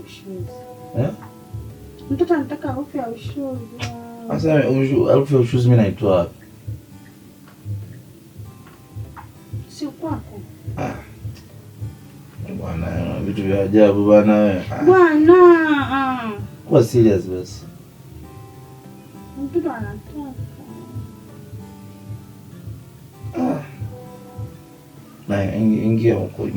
ushuzi. Mtoto anataka harufu ya ushuzi. Sasa harufu ya ushuzi mimi naitoa wapi? Si kwako. Bwana, vitu vya ajabu bwana wewe. Bwana, Kwa serious basi. Mtoto anataka. Na ingia huko.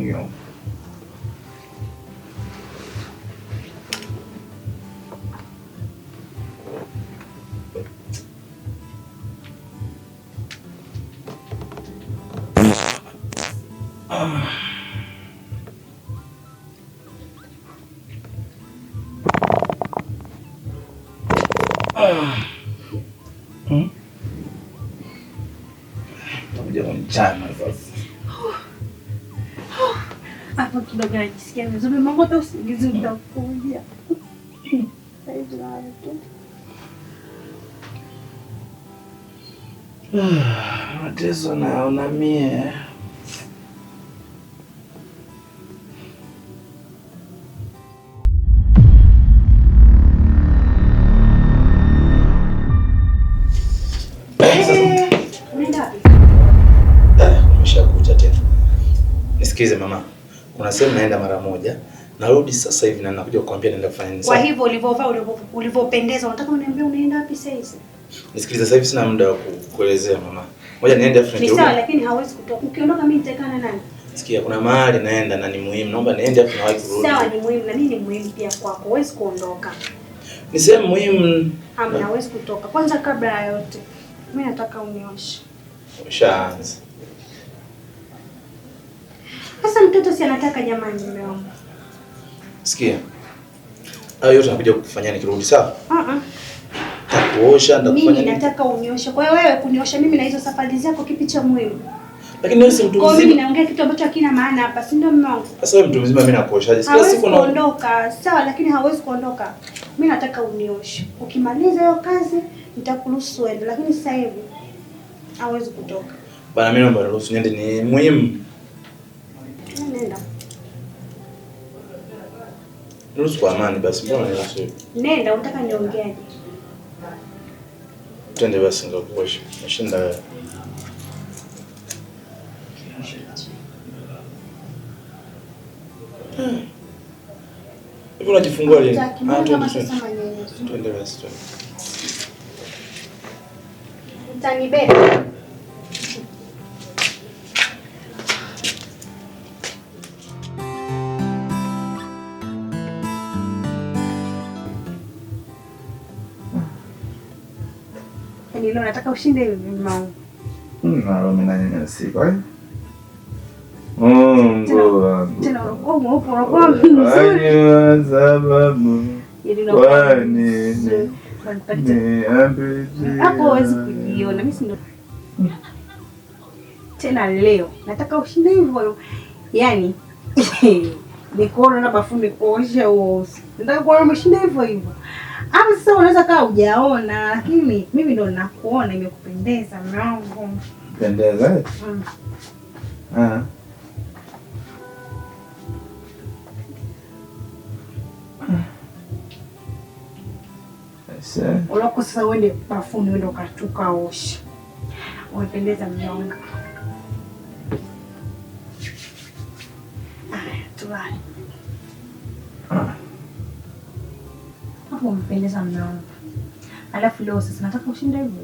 Mchana sasa. Hapo kidogo najisikia vizuri. Mungu hata usingizi utakuja. Mateso naona mie. Umeshakuja tena. Nisikize mama. Kuna sehemu naenda mara moja. Narudi sasa hivi na nakuja kukwambia naenda kufanya nini. Kwa hivyo ulivovaa ulivopendeza, unataka uniambie unaenda wapi sasa hivi? Nisikilize, sasa hivi sina muda wa kuelezea mama. Ngoja niende afu nirudi. Ni sawa, lakini hawezi kutoka. Ukiondoka mimi nitakaa na nani? Sikia, kuna mahali naenda na ni muhimu. Naomba niende afu nawahi kurudi. Sawa, ni muhimu na mimi ni muhimu pia kwako. Huwezi kuondoka. Ni sehemu muhimu. Hamna, huwezi kutoka. Kwanza kabla ya yote, mimi nataka unioshe. Ushaanza. Sasa mtoto si anataka jamani mume wangu. Sikia. Hayo yote nakuja kukufanyia nikirudi, sawa? Takuosha, ndakufanya nini? Mimi nataka unioshe. Kwa hiyo wewe kuniosha mimi na hizo safari zako kipi cha muhimu? Lakini wewe si mtu mzima. Kwa mimi naongea kitu ambacho hakina maana hapa, si ndio mume wangu? Sasa wewe mtu mzima mimi nakuoshaje? Kila siku naondoka. Sawa, lakini hawezi kuondoka. Mimi nataka unioshe. Ukimaliza hiyo kazi nitakuruhusu uende, lakini sasa hivi hawezi kutoka. Bana, mimi naomba ruhusa niende, ni muhimu. Nenda. Ruhusa kwa amani basi, mbona niruhusu? Nenda, unataka niongeaje? Twende basi ngakuosha. Nashinda wewe. Hivi unajifungua lini? Twende basi. Utanibeba. Leo nataka ushinde hivi mama. Mimi nanyanyasika. Tena unakuwa mzuri. Sababu. Hapo huwezi kujiona. Mimi ndio. Tena leo nataka ushinde hivyo. Yaani nikuona na bafuni kuosha huo. Nataka kuona umeshinda hivyo hivyo. Hapo sasa unaweza kaa hujaona, lakini mimi ndo ninakuona imekupendeza mume wangu. Pendeza? Uloko sasa uende bafuni uende ukatuka osha. Umependeza mume wangu. Tulale. Hapo umependeza mume wangu. Alafu leo sasa nataka ushinde hivyo.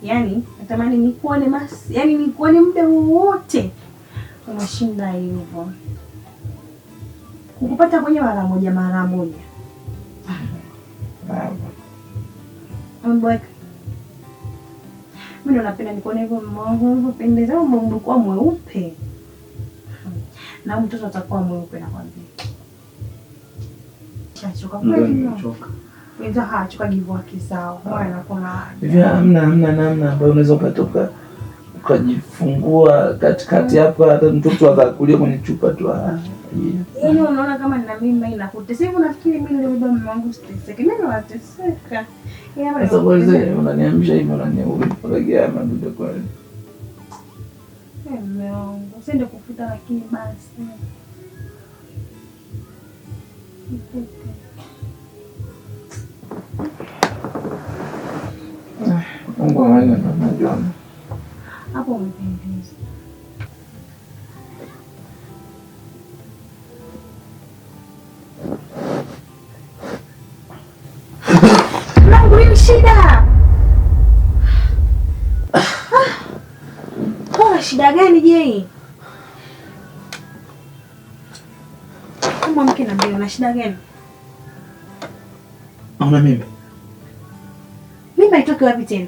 Yaani natamani nikuone yaani nikuone muda wote. Unashinda hivyo. Kukupata kwenye mara moja. Mbona mimi ndo napenda nikuone hivyo mume wangu, unapendeza, umekuwa mweupe. Na mtoto atakuwa mweupe nakwambia. Chachoka kweli. Ndio hachoka hivyo akisao. Bwana kuna hivi hamna namna ambayo unaweza ukatoka ukajifungua katikati hapa hata mtoto akakulia kwenye chupa tu. Yaani unaona kama nina mimba inakutesa. Hivi unafikiri mimi ndio baba mume wangu streseke? Mimi nateseka. Sasa wewe unaniamsha hivi unaniuliza madudu kwa nini? Mume wangu, usiende kufuta lakini basi. Mungu anajua. Hapo umependeza. Nini shida? Kwa shida gani je? Kama mke na mbele na shida gani? Una mimba? Mimba itoke wapi tena?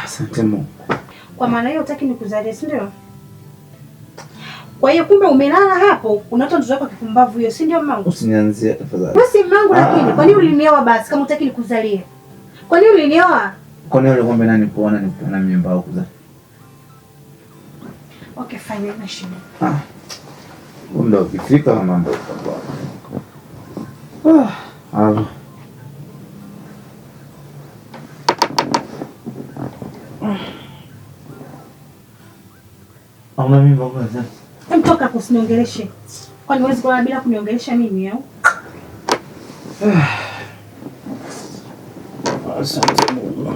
Asante Mungu. Kwa maana hiyo hutaki nikuzalie, si ndio? Kwa hiyo kumbe umelala hapo, unaota mtoto wako kipumbavu hiyo, si ndio mama? Usinianzie tafadhali. Wewe si mmangu lakini, kwa nini ulinioa basi kama hutaki nikuzalie? Kwa nini ulinioa? Kwa nini ulikwambia nani kuona nikiona mimba au kuzaa? Okay, fine, na shida. Muda ukifika mambo yatakuwa. Una mimba kwanza? Mtoka kusiniongeleshe. Kwani huwezi kulala bila kuniongelesha mimi au? Asante Mungu.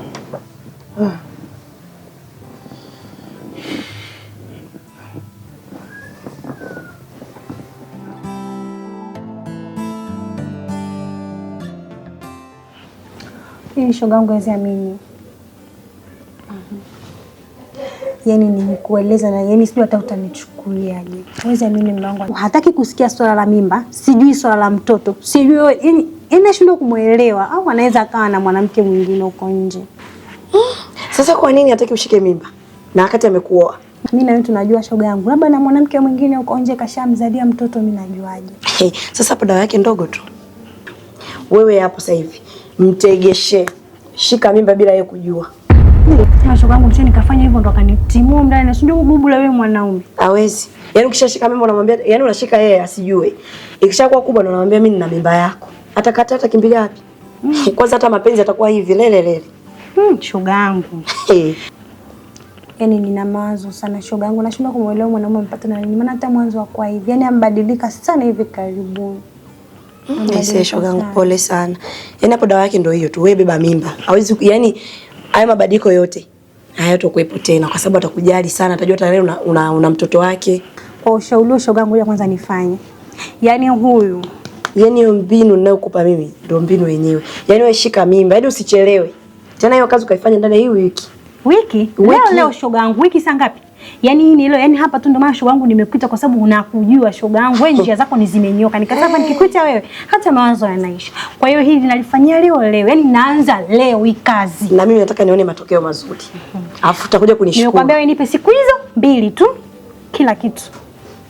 Hii shoga yangu haziamini. Yaani nimekueleza na yaani sijui hata utanichukuliaje. Huwezi amini mume wangu. Hataki kusikia swala la mimba, sijui swala la mtoto. Sijui yaani nashindwa kumuelewa au anaweza akawa na mwanamke mwingine huko nje. Sasa kwa nini hataki ushike mimba? Na wakati amekuoa. Mimi na wewe tunajua shoga yangu. Labda na mwanamke mwingine huko nje kashamzalia mtoto, mimi najuaje? Sasa hapo dawa yake ndogo tu. Wewe hapo sasa hivi mtegeshe. Shika mimba bila yeye kujua. Na shoga yangu mcheni kafanya hivyo ndo akanitimua ndani. Nasijua bubu la wewe mwanaume. Hawezi. Yaani ukishashika mimba unamwambia, yaani unashika yeye asijue. Ikishakuwa kubwa ndo unamwambia mimi nina mimba yako. Atakata atakimbilia wapi? Kwanza hata mapenzi atakuwa hivi lele. Shoga yangu. Yaani nina mawazo sana shoga yangu. Nashindwa kumuelewa mwanaume mpata na nini. Maana hata mwanzo wa kwa hivi. Yaani ambadilika sana hivi karibuni. Sasa shoga yangu pole sana. Yaani hapo dawa yake ndio hiyo tu. Wewe beba mimba. Hawezi yaani haya mabadiliko yote hayatakuwepo tena kwa sababu atakujali sana, atajua tayari una mtoto wake. Kwa ushauri shoga yangu ya kwanza nifanye. Yaani huyu, yaani hiyo mbinu ninayokupa mimi ndio mbinu yenyewe. Yaani wewe shika mimba, hadi usichelewe. Tena hiyo kazi ukaifanya ndani ya hii wiki. Wiki? Leo shoga yangu, wiki saa ngapi? Yaani hii ni leo, yaani hapa tu ndio maana shoga yangu nimekuita kwa sababu unakujua shoga yangu, wewe njia zako ni zimenyoka. Nikasema hapa nikikuita wewe hata mawazo yanaisha. Kwa hiyo hili nalifanyia leo, yaani naanza leo hii kazi. Na mimi nataka nione matokeo mazuri. Alafu utakuja kunishukuru. Nimekwambia wewe nipe siku hizo 2 tu. Kila kitu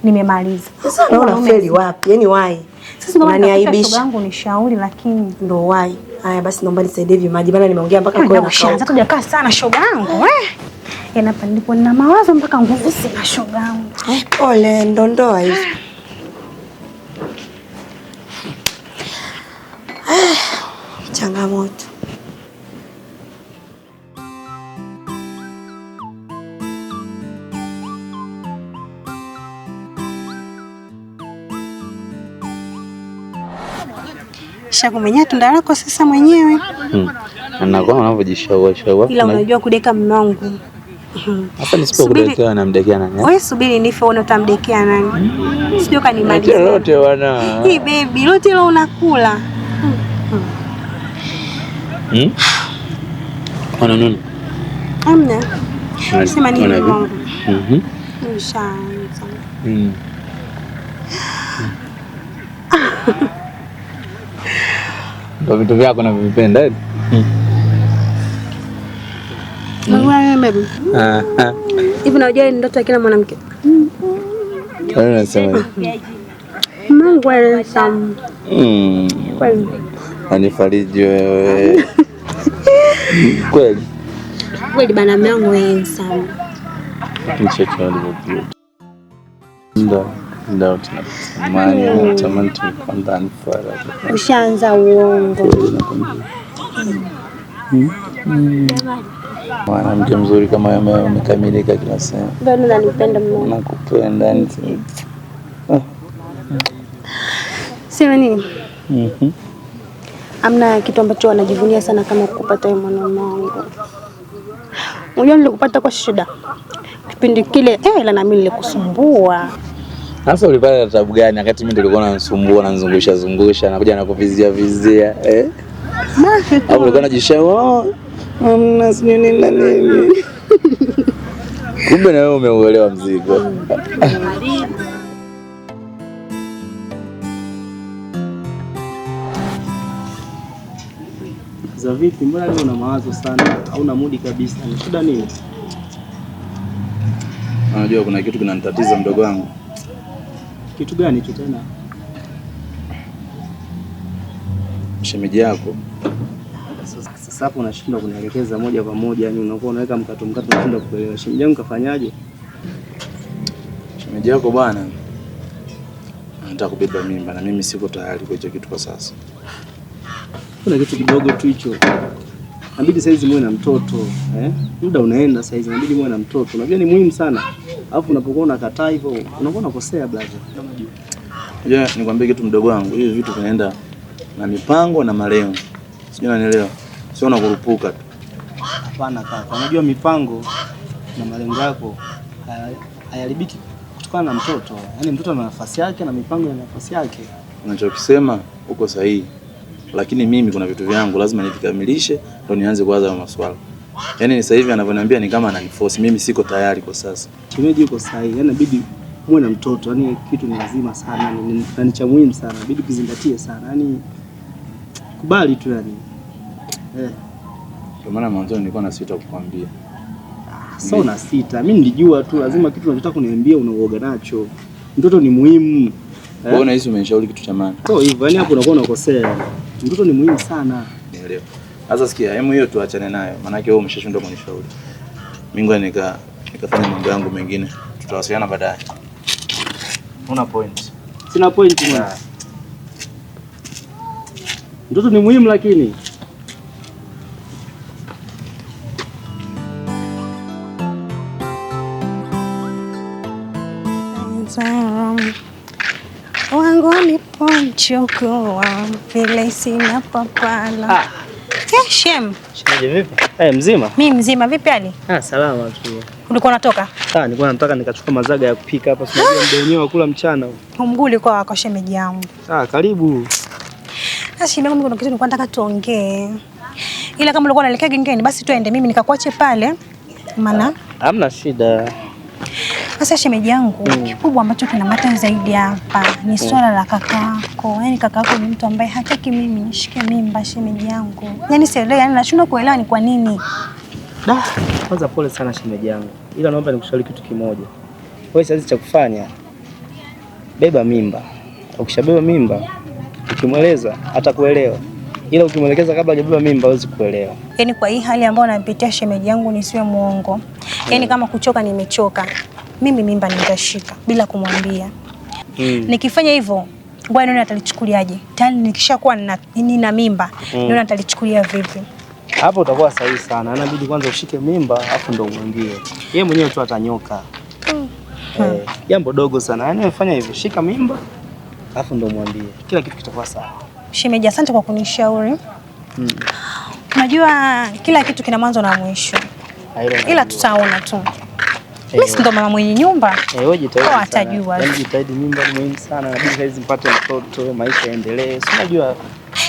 nimemaliza. Sasa unaona feli wapi? Yaani why? Sasa ndio maana shoga yangu ni shauri lakini ndio why. Haya basi naomba nisaidie hivi maji bana, nimeongea mpaka kwa na kau. Sasa tujakaa sana shoga yangu. Yaani hapa ndipo nina mawazo mpaka nguvu sina shoga yangu. Pole ndondoa hivi. Changamoto. Shakumenya tunda lako sasa mwenyewe. Anakuwa unavyojishauri. Ila unajua kudeka mume wangu. Hapa nisipokuletea namdekea nani? Wewe subiri nife uone utamdekea nani. Sio kanimaliza. Lote wana. Hii baby, lote leo unakula. Ana nini? Hamna. Sema nini wangu? Inshallah. Ndio vitu vyako navipenda eti. Wewe baby. Hivi unajua ni ndoto ya kila mwanamke. Wewe unasema. Mungu alisam. Kweli. Anifariji wewe. Kweli. Kweli bana mlango wewe sana. Nichekali wote. Ndio tunatamani tumekuwa ndani fara. Ushaanza uongo. Mwanamke mzuri kama wewe umekamilika kila sehemu. Bado unanipenda mimi. Nakupenda nti. Sema nini? Amna kitu ambacho wanajivunia sana kama kupata wewe mwanaume wangu. Unajua nilikupata kwa shida. Kipindi kile ila na mimi nilikusumbua. Sasa ulipata tabu gani wakati mimi nilikuwa nanisumbua na nzungusha nakuja nakuvizia vizia Hapo ulikuwa unajishauri amna nini na nini. Kumbe na wewe umeuelewa mzigo. Za vipi? Mbona leo una mawazo sana? Hauna mudi kabisa. Ni shida nini? Unajua kuna kitu kinanitatiza mdogo wangu. Kitu gani hicho tena? Shemeji yako. Sasa hapo unashindwa kunielekeza moja kwa moja, yani unakuwa unaweka mkato unashindwa kuelewa. Shemeji yangu kafanyaje? Shemeji yako bwana anataka kubeba mimba na mimi siko tayari kwa hicho kitu kwa sasa. Kuna kitu kidogo tu hicho. Inabidi saizi muwe na mtoto, Muda unaenda saizi, inabidi muwe na mtoto. Unajua ni muhimu sana. Alafu unapokuwa unakataa hivyo, unakuwa unakosea brother. Unajua nikwambie kitu mdogo wangu, hivi vitu vinaenda na mipango na malengo. Sijui unanielewa? Sio unakurupuka tu. Hapana kaka. Unajua mipango na malengo yako hayaribiki kutokana na mtoto. Yaani mtoto ana nafasi yake na mipango ina nafasi yake. Unachokisema uko sahihi. Lakini mimi kuna vitu vyangu lazima nivikamilishe ndio nianze kuanza maswala. Yaani sasa hivi anavyoniambia ni kama ananiforce, mimi siko tayari kwa sasa. Shemeji yuko sahihi. Yaani inabidi muwe na mtoto. Yaani kitu ni lazima sana, ni cha muhimu sana. Inabidi kuzingatie sana. Yaani kubali tu yani. Kwa maana mwanzo nilikuwa na sita kukwambia. Sasa na sita. Mimi nilijua tu lazima kitu unachotaka kuniambia unaoga nacho. Mtoto ni muhimu. Wewe unahisi umenishauri kitu cha maana. Sio hivyo, yani hapo unakuwa unakosea. Mtoto ni muhimu sana. Nielewa. Sasa sikia, hebu hiyo tuachane nayo. Maana yake wewe umeshashindwa kunishauri. Mimi ngoja nikafanya mambo yangu mengine. Tutawasiliana baadaye. Una point. Sina point mwana. Mtoto ni muhimu lakini wangu niponchukua vile sina papala. Shem. Shemeji vipi? Mzima? Mimi mzima, vipi hali? Salama tu. Ulikuwa unatoka? Nilikuwa nataka nikachukua mazaga ya kupika hapa, sio ndio wenyewe wa kula mchana. Mguli kwa wako shemeji yangu. Karibu. Sasa shemeji yangu, kuna kitu nilikuwa nataka tuongee. Ila kama ulikuwa unaelekea gengeni basi tuende, mimi nikakuache pale. Maana hamna shida. Sasa shemeji yangu, kikubwa ambacho kinamata zaidi hapa ni swala la kakako. Yaani kakako ni mtu ambaye hataki mimi nishike mimba shemeji yangu. Yaani sielewi, yaani nashindwa kuelewa ni kwa nini. Kwanza pole sana shemeji yangu. Ila naomba nikushauri kitu kimoja. Wewe sasa cha kufanya, beba mimba. Ukishabeba mimba, ukimweleza atakuelewa. Ila ukimwelekeza kabla hajabeba mimba hawezi kuelewa. Yaani kwa hii hali ambayo napitia shemeji yangu nisiwe muongo. Yaani kama kuchoka nimechoka. Mimi mimba nitashika bila kumwambia. Nikifanya hivyo, ngoja nione atalichukuliaje. Tayari nikishakuwa nina mimba, nione atalichukulia vipi. Hapo utakuwa sahihi sana. Inabidi kwanza ushike mimba afu ndo umwambie. Yeye mwenyewe tu atanyoka. Jambo dogo sana. Yaani fanya hivyo, shika mimba afu ndo umwambie. Kila kitu kitakuwa sawa. Shemeji, asante kwa kunishauri. Unajua kila kitu kina mwanzo na mwisho. Ila tutaona tu. Mimi ndo mama mwenye nyumba. Wewe jitahidi. Kwa atajua. Yaani jitahidi, mimba ni muhimu sana. Inabidi saizi mpate mtoto, maisha yaendelee. Si unajua.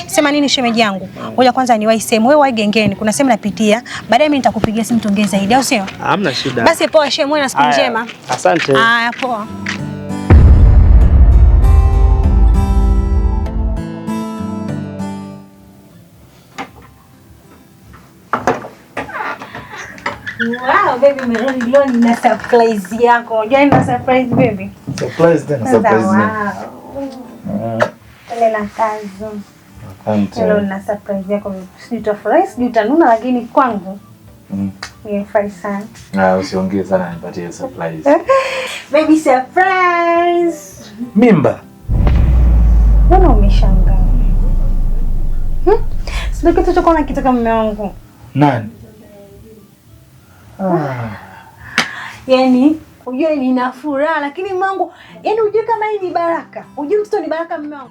Sema nini shemeji yangu? Ngoja kwanza niwahi sehemu. Wewe wahi gengeni. Kuna sehemu napitia. Baadaye mimi nitakupigia simu tuongee zaidi, au sio? Hamna shida. Basi poa shemeji, na siku njema. Asante. Haya poa. Wow, baby Meroni, leo nina surprise yako. Unajua nina surprise baby? Surprise tena, surprise. Wow. Lela kazo. Leo nina surprise yako. Sijui utafurahi, sijui utanuna, lakini kwangu nimefurahi sana. Usiongee sana, nipatie surprise. Baby surprise. Mimba. Mbona umeshangaa? Sio kitu cha kuona kitaka mume wangu. Nani? Yaani, unajua nina furaha lakini mume wangu, yaani unajua kama hii ni baraka. Unajua mtoto ni baraka mume wangu.